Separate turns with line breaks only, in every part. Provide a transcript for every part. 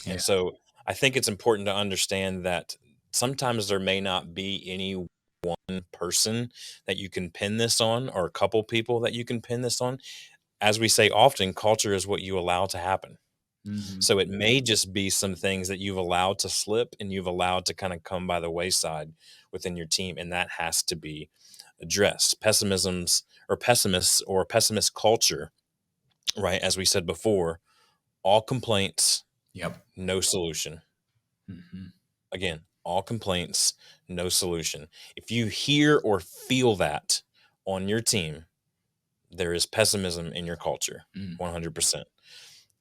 And
Yeah.
so I think it's important to understand that sometimes there may not be any one person that you can pin this on, or a couple people that you can pin this on. As we say often, culture is what you allow to happen.
Hmm.
So it may just be some things that you've allowed to slip and you've allowed to kind of come by the wayside within your team. And that has to be addressed. Pessimists or pessimist culture, right? As we said before, all complaints,
Yep.
no solution.
Hmm.
Again, all complaints, no solution. If you hear or feel that on your team, there is pessimism in your culture,
Mm.
100%.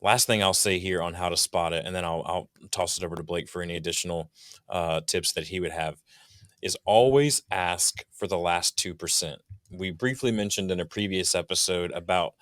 Last thing I'll say here on how to spot it, and then I'll toss it over to Blake for any additional tips that he would have, is always ask for the last 2%. We briefly mentioned in a previous episode about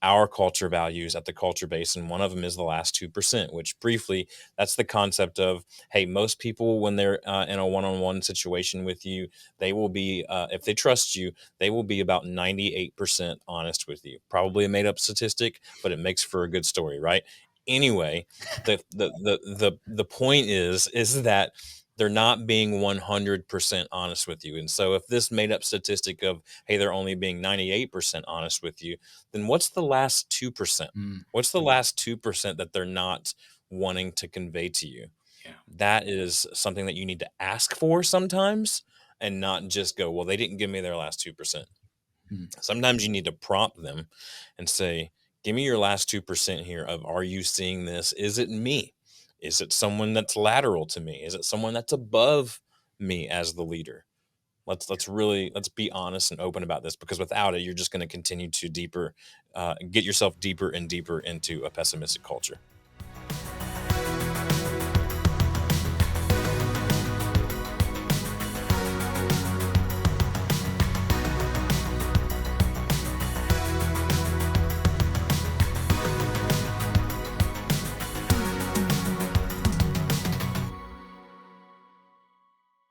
our culture values at the culture base, and one of them is the last 2%, which briefly, that's the concept of, hey, most people, when they're in a one-on-one situation with you, they will be, if they trust you, they will be about 98% honest with you. Probably a made-up statistic, but it makes for a good story, right? Anyway, the point is that they're not being 100% honest with you. And so if this made up statistic of, hey, they're only being 98% honest with you, then what's the last 2%?
Mm.
What's the last 2% that they're not wanting to convey to you?
Yeah.
That is something that you need to ask for sometimes, and not just go, well, they didn't give me their last 2%.
Mm.
Sometimes you need to prompt them and say, give me your last 2% here of, are you seeing this? Is it me? Is it someone that's lateral to me? Is it someone that's above me as the leader? Let's be honest and open about this, because without it, you're just going to continue to get yourself deeper and deeper into a pessimistic culture.